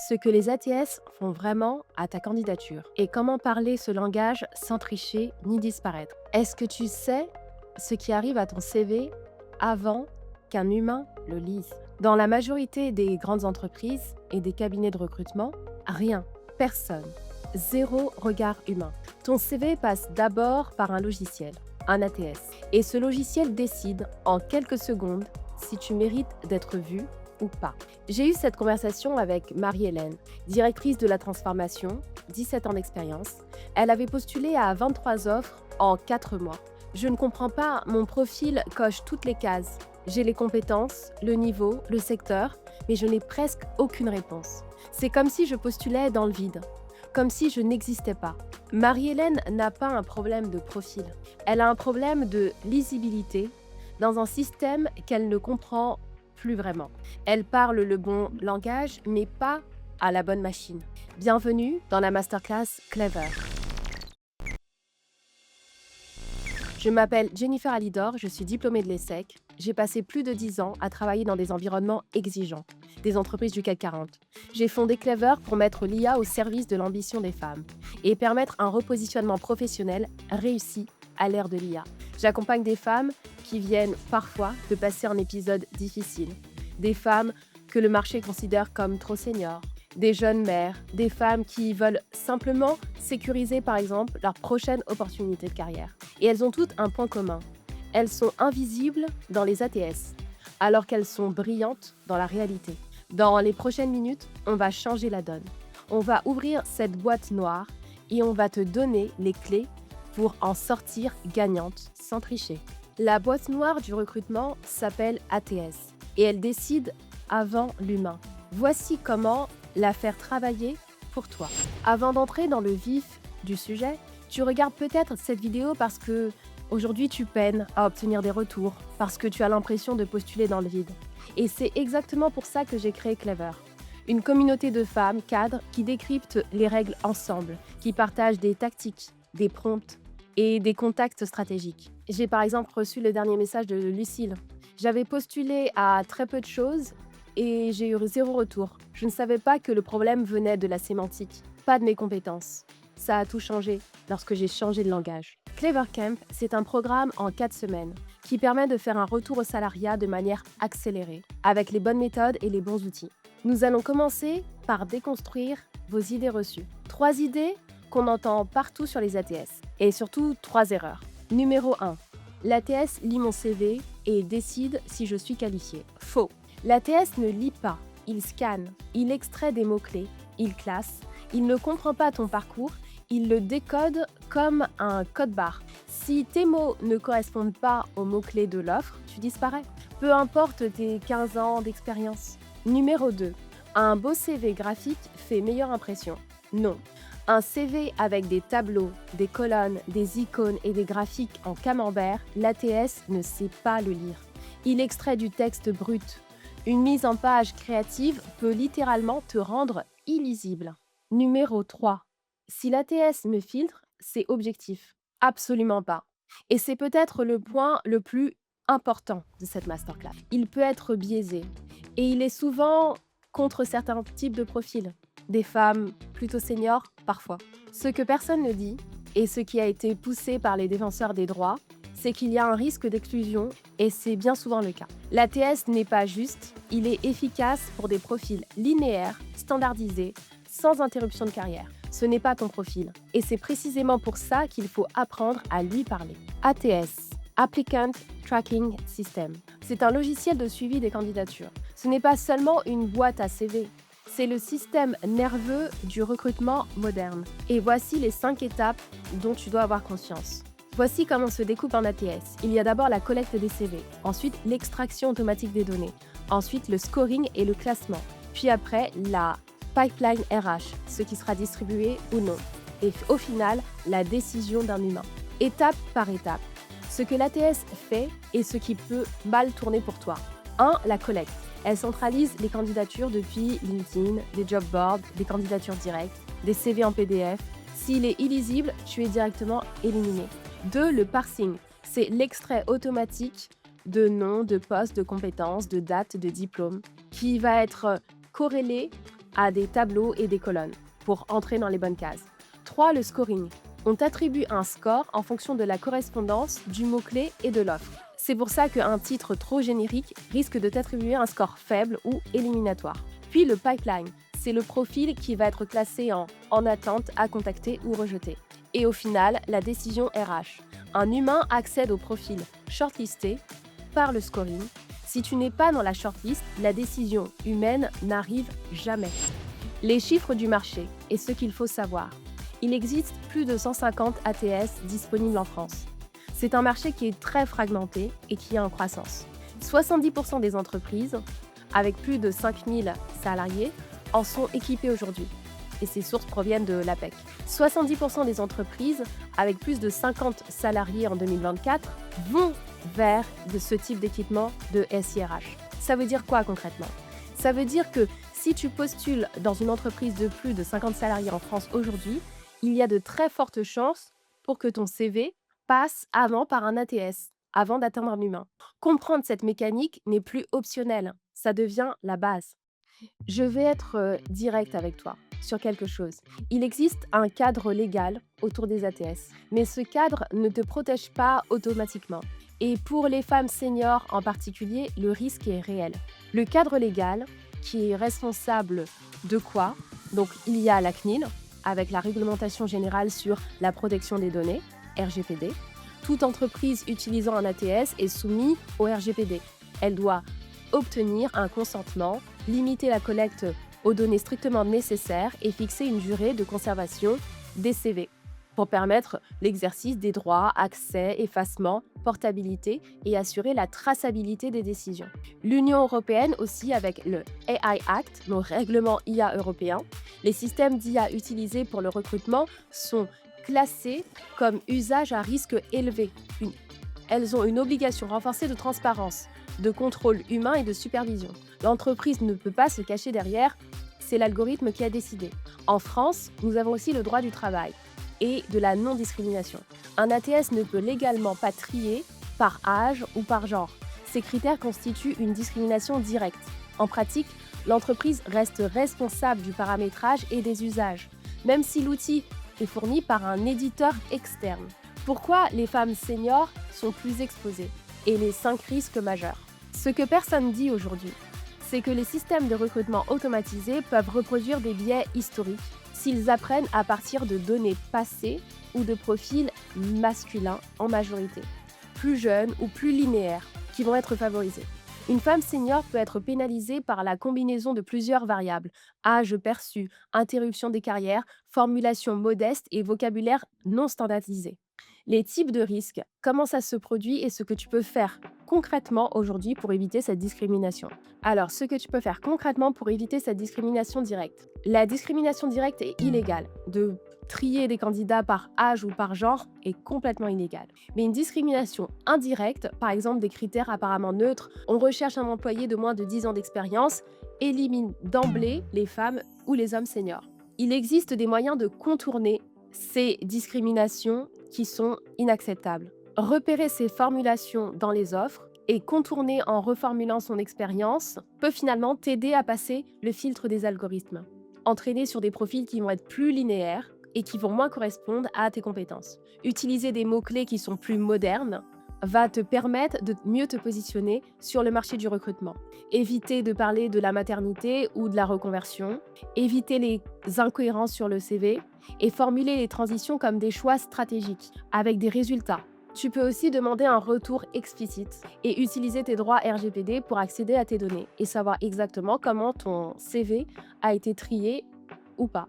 ce que les ATS font vraiment à ta candidature et comment parler ce langage sans tricher ni disparaître. Est-ce que tu sais ce qui arrive à ton CV avant qu'un humain le lise? Dans la majorité des grandes entreprises et des cabinets de recrutement, rien, personne, zéro regard humain. Ton CV passe d'abord par un logiciel, un ATS, et ce logiciel décide en quelques secondes si tu mérites d'être vu ou pas. J'ai eu cette conversation avec Marie-Hélène, directrice de la transformation, 17 ans d'expérience. Elle avait postulé à 23 offres en 4 mois. Je ne comprends pas, mon profil coche toutes les cases. J'ai les compétences, le niveau, le secteur, mais je n'ai presque aucune réponse. C'est comme si je postulais dans le vide, comme si je n'existais pas. Marie-Hélène n'a pas un problème de profil. Elle a un problème de lisibilité dans un système qu'elle ne comprend plus vraiment. Elle parle le bon langage, mais pas à la bonne machine. Bienvenue dans la masterclass Clever. Je m'appelle Jennifer Alidor, je suis diplômée de l'ESSEC. J'ai passé plus de 10 ans à travailler dans des environnements exigeants, des entreprises du CAC 40. J'ai fondé Clever pour mettre l'IA au service de l'ambition des femmes et permettre un repositionnement professionnel réussi à l'ère de l'IA. J'accompagne des femmes qui viennent parfois de passer un épisode difficile, des femmes que le marché considère comme trop seniors, des jeunes mères, des femmes qui veulent simplement sécuriser par exemple leur prochaine opportunité de carrière. Et elles ont toutes un point commun. Elles sont invisibles dans les ATS, alors qu'elles sont brillantes dans la réalité. Dans les prochaines minutes, on va changer la donne. On va ouvrir cette boîte noire et on va te donner les clés pour en sortir gagnante sans tricher. La boîte noire du recrutement s'appelle ATS et elle décide avant l'humain. Voici comment la faire travailler pour toi. Avant d'entrer dans le vif du sujet, tu regardes peut-être cette vidéo parce que aujourd'hui tu peines à obtenir des retours, parce que tu as l'impression de postuler dans le vide. Et c'est exactement pour ça que j'ai créé Clever. Une communauté de femmes cadres qui décryptent les règles ensemble, qui partagent des tactiques, des prompts et des contacts stratégiques. J'ai par exemple reçu le dernier message de Lucille. J'avais postulé à très peu de choses et j'ai eu 0 retour. Je ne savais pas que le problème venait de la sémantique, pas de mes compétences. Ça a tout changé lorsque j'ai changé de langage. Clever Camp, c'est un programme en 4 semaines qui permet de faire un retour au salariat de manière accélérée, avec les bonnes méthodes et les bons outils. Nous allons commencer par déconstruire vos idées reçues. 3 idées qu'on entend partout sur les ATS, et surtout 3 erreurs. Numéro 1. L'ATS lit mon CV et décide si je suis qualifiée. Faux. L'ATS ne lit pas, il scanne, il extrait des mots-clés, il classe, il ne comprend pas ton parcours, il le décode comme un code-barre. Si tes mots ne correspondent pas aux mots-clés de l'offre, tu disparais. Peu importe tes 15 ans d'expérience. Numéro 2. Un beau CV graphique fait meilleure impression. Non. Un CV avec des tableaux, des colonnes, des icônes et des graphiques en camembert, l'ATS ne sait pas le lire. Il extrait du texte brut. Une mise en page créative peut littéralement te rendre illisible. Numéro 3. Si l'ATS me filtre, c'est objectif. Absolument pas. Et c'est peut-être le point le plus important de cette masterclass. Il peut être biaisé. Et il est souvent contre certains types de profils. Des femmes plutôt seniors, parfois. Ce que personne ne dit, et ce qui a été poussé par les défenseurs des droits, c'est qu'il y a un risque d'exclusion, et c'est bien souvent le cas. L'ATS n'est pas juste, il est efficace pour des profils linéaires, standardisés, sans interruption de carrière. Ce n'est pas ton profil, et c'est précisément pour ça qu'il faut apprendre à lui parler. ATS, Applicant Tracking System. C'est un logiciel de suivi des candidatures. Ce n'est pas seulement une boîte à CV, c'est le système nerveux du recrutement moderne. Et voici les 5 étapes dont tu dois avoir conscience. Voici comment se découpe un ATS. Il y a d'abord la collecte des CV, ensuite l'extraction automatique des données, ensuite le scoring et le classement, puis après la pipeline RH, ce qui sera distribué ou non, et au final, la décision d'un humain. Étape par étape, ce que l'ATS fait et ce qui peut mal tourner pour toi. 1. La collecte. Elle centralise les candidatures depuis LinkedIn, des job boards, des candidatures directes, des CV en PDF. S'il est illisible, tu es directement éliminé. 2. Le parsing. C'est l'extrait automatique de noms, de postes, de compétences, de dates, de diplômes, qui va être corrélé à des tableaux et des colonnes pour entrer dans les bonnes cases. 3. Le scoring. On t'attribue un score en fonction de la correspondance du mot-clé et de l'offre. C'est pour ça qu'un titre trop générique risque de t'attribuer un score faible ou éliminatoire. Puis le pipeline. C'est le profil qui va être classé en attente, à contacter ou rejeter. Et au final, la décision RH. Un humain accède au profil shortlisté par le scoring. Si tu n'es pas dans la shortlist, la décision humaine n'arrive jamais. Les chiffres du marché et ce qu'il faut savoir. Il existe plus de 150 ATS disponibles en France. C'est un marché qui est très fragmenté et qui est en croissance. 70% des entreprises, avec plus de 5000 salariés, en sont équipées aujourd'hui. Et ces sources proviennent de l'APEC. 70% des entreprises, avec plus de 50 salariés en 2024, vont vers ce type d'équipement de SIRH. Ça veut dire quoi concrètement ? Ça veut dire que si tu postules dans une entreprise de plus de 50 salariés en France aujourd'hui, il y a de très fortes chances pour que ton CV passe avant par un ATS, avant d'atteindre un humain. Comprendre cette mécanique n'est plus optionnel, ça devient la base. Je vais être direct avec toi sur quelque chose. Il existe un cadre légal autour des ATS, mais ce cadre ne te protège pas automatiquement. Et pour les femmes seniors en particulier, le risque est réel. Le cadre légal, qui est responsable de quoi ? Donc il y a la CNIL, avec la réglementation générale sur la protection des données, RGPD. Toute entreprise utilisant un ATS est soumise au RGPD. Elle doit obtenir un consentement, limiter la collecte aux données strictement nécessaires et fixer une durée de conservation des CV pour permettre l'exercice des droits, accès, effacement, portabilité et assurer la traçabilité des décisions. L'Union européenne aussi avec le AI Act, le règlement IA européen. Les systèmes d'IA utilisés pour le recrutement sont classés comme usage à risque élevé. Elles ont une obligation renforcée de transparence, de contrôle humain et de supervision. L'entreprise ne peut pas se cacher derrière, c'est l'algorithme qui a décidé. En France, nous avons aussi le droit du travail et de la non-discrimination. Un ATS ne peut légalement pas trier par âge ou par genre. Ces critères constituent une discrimination directe. En pratique, l'entreprise reste responsable du paramétrage et des usages, même si l'outil est fourni par un éditeur externe. Pourquoi les femmes seniors sont plus exposées et les 5 risques majeurs ? Ce que personne dit aujourd'hui, c'est que les systèmes de recrutement automatisés peuvent reproduire des biais historiques s'ils apprennent à partir de données passées ou de profils masculins en majorité, plus jeunes ou plus linéaires, qui vont être favorisés. Une femme senior peut être pénalisée par la combinaison de plusieurs variables, âge perçu, interruption des carrières, formulation modeste et vocabulaire non standardisé. Les types de risques, comment ça se produit et ce que tu peux faire concrètement aujourd'hui pour éviter cette discrimination. Alors, ce que tu peux faire concrètement pour éviter cette discrimination directe. La discrimination directe est illégale. De trier des candidats par âge ou par genre est complètement illégal. Mais une discrimination indirecte, par exemple des critères apparemment neutres, on recherche un employé de moins de 10 ans d'expérience, élimine d'emblée les femmes ou les hommes seniors. Il existe des moyens de contourner ces discriminations qui sont inacceptables. Repérer ces formulations dans les offres et contourner en reformulant son expérience peut finalement t'aider à passer le filtre des algorithmes. Entraîner sur des profils qui vont être plus linéaires et qui vont moins correspondre à tes compétences. Utiliser des mots-clés qui sont plus modernes va te permettre de mieux te positionner sur le marché du recrutement. Éviter de parler de la maternité ou de la reconversion, éviter les incohérences sur le CV et formuler les transitions comme des choix stratégiques avec des résultats. Tu peux aussi demander un retour explicite et utiliser tes droits RGPD pour accéder à tes données et savoir exactement comment ton CV a été trié ou pas.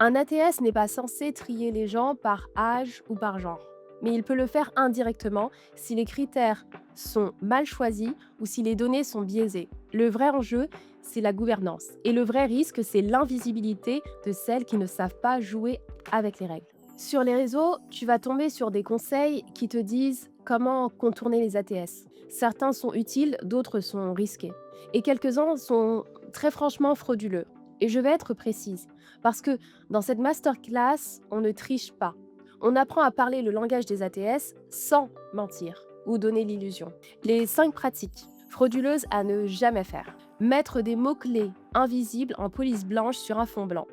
Un ATS n'est pas censé trier les gens par âge ou par genre, mais il peut le faire indirectement si les critères sont mal choisis ou si les données sont biaisées. Le vrai enjeu, c'est la gouvernance. Et le vrai risque, c'est l'invisibilité de celles qui ne savent pas jouer avec les règles. Sur les réseaux, tu vas tomber sur des conseils qui te disent comment contourner les ATS. Certains sont utiles, d'autres sont risqués. Et quelques-uns sont très franchement frauduleux. Et je vais être précise, parce que dans cette masterclass, on ne triche pas. On apprend à parler le langage des ATS sans mentir ou donner l'illusion. Les 5 pratiques frauduleuses à ne jamais faire. Mettre des mots-clés invisible en police blanche sur un fond blanc.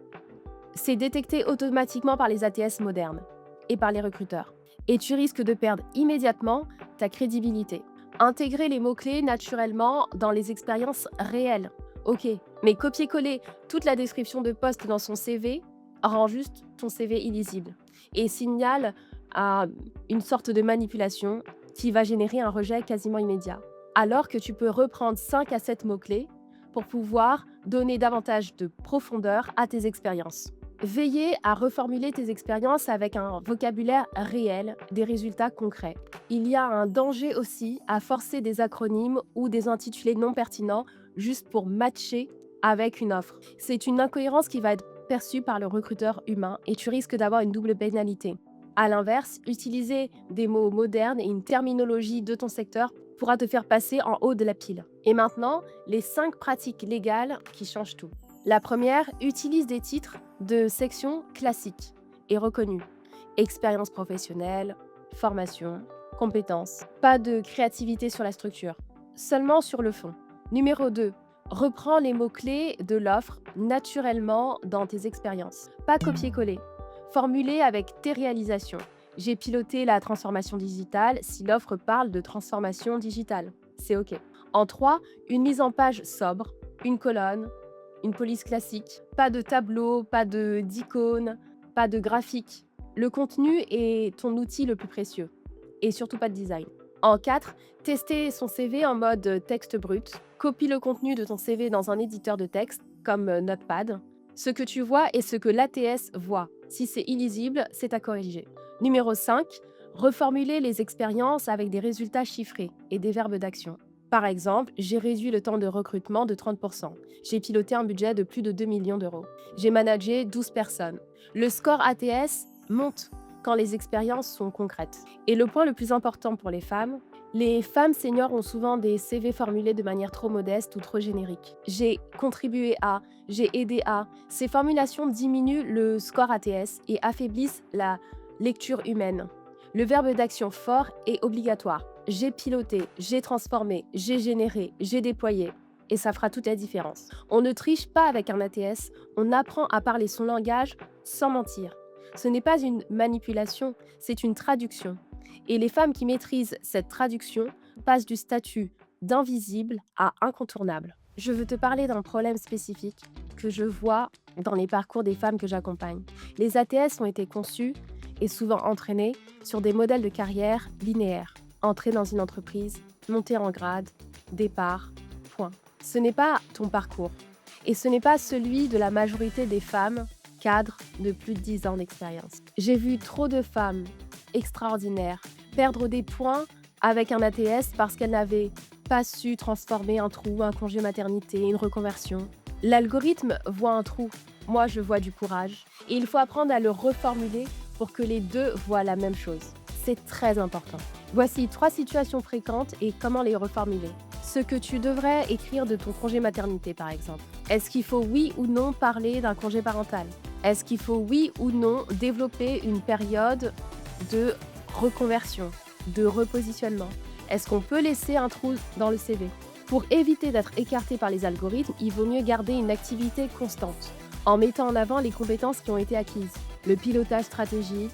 C'est détecté automatiquement par les ATS modernes et par les recruteurs. Et tu risques de perdre immédiatement ta crédibilité. Intégrer les mots-clés naturellement dans les expériences réelles. Ok, mais copier-coller toute la description de poste dans son CV rend juste ton CV illisible et signale à une sorte de manipulation qui va générer un rejet quasiment immédiat. Alors que tu peux reprendre 5 à 7 mots-clés pour pouvoir donner davantage de profondeur à tes expériences. Veillez à reformuler tes expériences avec un vocabulaire réel, des résultats concrets. Il y a un danger aussi à forcer des acronymes ou des intitulés non pertinents juste pour matcher avec une offre. C'est une incohérence qui va être perçue par le recruteur humain et tu risques d'avoir une double pénalité. À l'inverse, utiliser des mots modernes et une terminologie de ton secteur pourra te faire passer en haut de la pile. Et maintenant, les 5 pratiques légales qui changent tout. La première, utilise des titres de section classiques et reconnus. Expérience professionnelle, formation, compétences. Pas de créativité sur la structure, seulement sur le fond. Numéro 2, reprends les mots-clés de l'offre naturellement dans tes expériences. Pas copier-coller. Formuler avec tes réalisations. J'ai piloté la transformation digitale si l'offre parle de transformation digitale. C'est OK. En 3, une mise en page sobre, une colonne, une police classique. Pas de tableau, pas d'icône, pas de graphique. Le contenu est ton outil le plus précieux. Et surtout pas de design. En 4, tester son CV en mode texte brut. Copie le contenu de ton CV dans un éditeur de texte, comme Notepad. Ce que tu vois et ce que l'ATS voit. Si c'est illisible, c'est à corriger. Numéro 5, reformuler les expériences avec des résultats chiffrés et des verbes d'action. Par exemple, j'ai réduit le temps de recrutement de 30%. J'ai piloté un budget de plus de 2 millions d'euros. J'ai managé 12 personnes. Le score ATS monte quand les expériences sont concrètes. Et le point le plus important pour les femmes seniors ont souvent des CV formulés de manière trop modeste ou trop générique. J'ai contribué à, j'ai aidé à. Ces formulations diminuent le score ATS et affaiblissent la lecture humaine. Le verbe d'action fort est obligatoire. J'ai piloté, j'ai transformé, j'ai généré, j'ai déployé. Et ça fera toute la différence. On ne triche pas avec un ATS, on apprend à parler son langage sans mentir. Ce n'est pas une manipulation, c'est une traduction. Et les femmes qui maîtrisent cette traduction passent du statut d'invisible à incontournable. Je veux te parler d'un problème spécifique que je vois dans les parcours des femmes que j'accompagne. Les ATS ont été conçus et souvent entraînés sur des modèles de carrière linéaires. Entrer dans une entreprise, monter en grade, départ, point. Ce n'est pas ton parcours. Et ce n'est pas celui de la majorité des femmes cadres de plus de 10 ans d'expérience. J'ai vu trop de femmes extraordinaires perdre des points avec un ATS parce qu'elles n'avaient pas su transformer un trou, un congé maternité, une reconversion. L'algorithme voit un trou, moi je vois du courage. Et il faut apprendre à le reformuler pour que les deux voient la même chose. C'est très important. Voici 3 situations fréquentes et comment les reformuler. Ce que tu devrais écrire de ton congé maternité par exemple. Est-ce qu'il faut oui ou non parler d'un congé parental? Est-ce qu'il faut oui ou non développer une période de reconversion, de repositionnement? Est-ce qu'on peut laisser un trou dans le CV? Pour éviter d'être écarté par les algorithmes, il vaut mieux garder une activité constante, en mettant en avant les compétences qui ont été acquises. Le pilotage stratégique,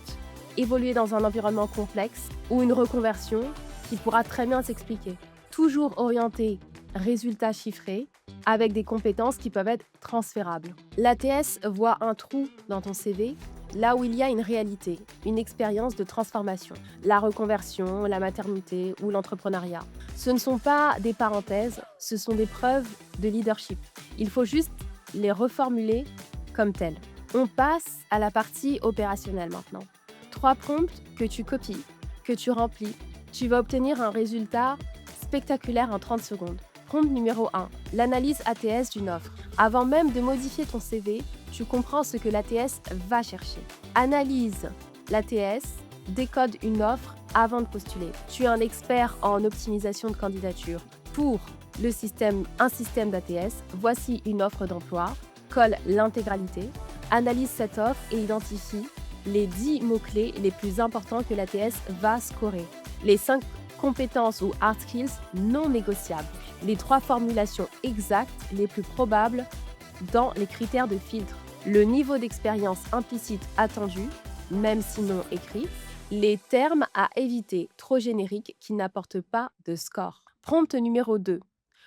évoluer dans un environnement complexe ou une reconversion qui pourra très bien s'expliquer. Toujours orienté résultats chiffrés avec des compétences qui peuvent être transférables. L'ATS voit un trou dans ton CV là où il y a une réalité, une expérience de transformation. La reconversion, la maternité ou l'entrepreneuriat. Ce ne sont pas des parenthèses, ce sont des preuves de leadership. Il faut juste les reformuler comme telles. On passe à la partie opérationnelle maintenant. 3 prompts que tu copies, que tu remplis. Tu vas obtenir un résultat spectaculaire en 30 secondes. Prompt numéro 1, l'analyse ATS d'une offre. Avant même de modifier ton CV, tu comprends ce que l'ATS va chercher. Analyse l'ATS, décode une offre avant de postuler. Tu es un expert en optimisation de candidature. Pour un système d'ATS, voici une offre d'emploi, colle l'intégralité, analyse cette offre et identifie les 10 mots-clés les plus importants que l'ATS va scorer. Les 5 compétences ou hard skills non négociables. Les 3 formulations exactes les plus probables dans les critères de filtre, le niveau d'expérience implicite attendu, même si non écrit, les termes à éviter trop génériques qui n'apportent pas de score. Prompt numéro 2.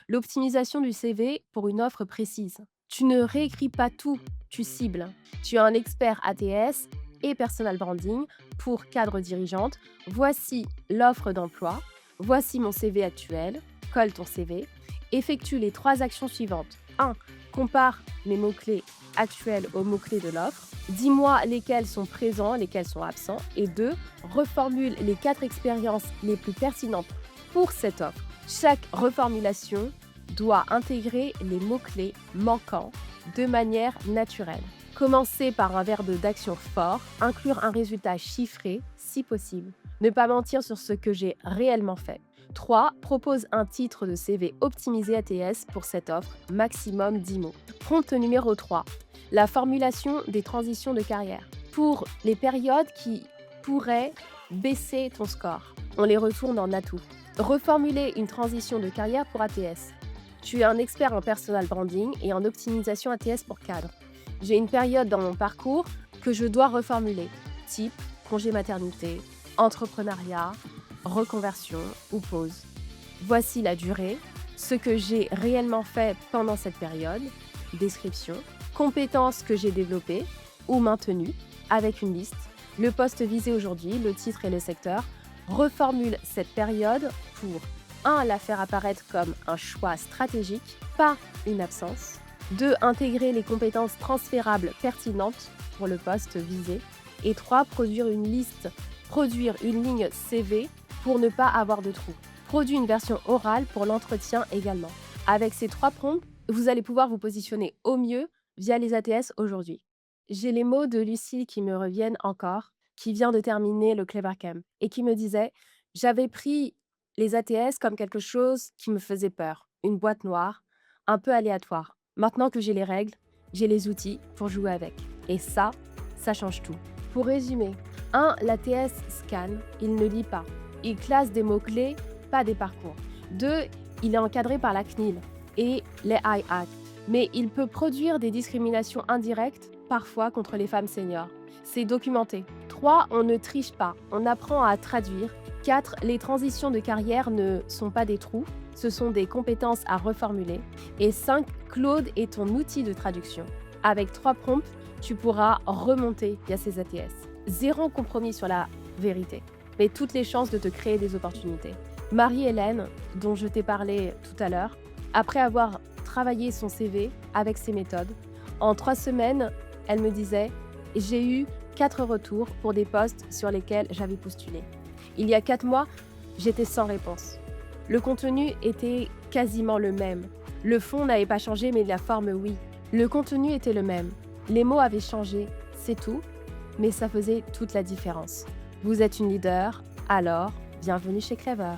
L'optimisation du CV pour une offre précise. Tu ne réécris pas tout, tu cibles. Tu es un expert ATS et personal branding pour cadre dirigeante. Voici l'offre d'emploi. Voici mon CV actuel. Colle ton CV. Effectue les 3 actions suivantes. 1. Compare mes mots-clés actuels aux mots-clés de l'offre. Dis-moi lesquels sont présents, lesquels sont absents. Et 2. Reformule les 4 expériences les plus pertinentes pour cette offre. Chaque reformulation doit intégrer les mots-clés manquants de manière naturelle. Commencer par un verbe d'action fort, inclure un résultat chiffré si possible. Ne pas mentir sur ce que j'ai réellement fait. 3. Propose un titre de CV optimisé ATS pour cette offre, maximum 10 mots. Prompt numéro 3. La formulation des transitions de carrière. Pour les périodes qui pourraient baisser ton score, on les retourne en atout. Reformuler une transition de carrière pour ATS. Tu es un expert en personal branding et en optimisation ATS pour cadre. J'ai une période dans mon parcours que je dois reformuler, type congé maternité, entrepreneuriat, reconversion ou pause. Voici la durée, ce que j'ai réellement fait pendant cette période, description, compétences que j'ai développées ou maintenues avec une liste, le poste visé aujourd'hui, le titre et le secteur. Reformule cette période pour 1. La faire apparaître comme un choix stratégique, pas une absence. 2. Intégrer les compétences transférables pertinentes pour le poste visé. Et 3. Produire une ligne CV pour ne pas avoir de trous. Produis une version orale pour l'entretien également. Avec ces 3 prompts, vous allez pouvoir vous positionner au mieux via les ATS aujourd'hui. J'ai les mots de Lucie qui me reviennent encore, qui vient de terminer le Clever Camp et qui me disait « J'avais pris les ATS comme quelque chose qui me faisait peur, une boîte noire, un peu aléatoire. Maintenant que j'ai les règles, j'ai les outils pour jouer avec. Et ça change tout. » Pour résumer, 1. L'ATS scanne, il ne lit pas. Il classe des mots-clés, pas des parcours. 2. Il est encadré par la CNIL et les I-Act. Mais il peut produire des discriminations indirectes, parfois contre les femmes seniors. C'est documenté. 3. On ne triche pas, on apprend à traduire. 4. Les transitions de carrière ne sont pas des trous, ce sont des compétences à reformuler. Et 5. Claude est ton outil de traduction. Avec 3 prompts, tu pourras remonter via ces ATS. 0 compromis sur la vérité, mais toutes les chances de te créer des opportunités. Marie-Hélène, dont je t'ai parlé tout à l'heure, après avoir travaillé son CV avec ses méthodes, en 3 semaines, elle me disait « J'ai eu 4 retours pour des postes sur lesquels j'avais postulé. Il y a 4 mois, j'étais sans réponse. Le contenu était quasiment le même. Le fond n'avait pas changé, mais la forme, oui. Le contenu était le même. Les mots avaient changé, c'est tout, mais ça faisait toute la différence. Vous êtes une leader, alors bienvenue chez Clever.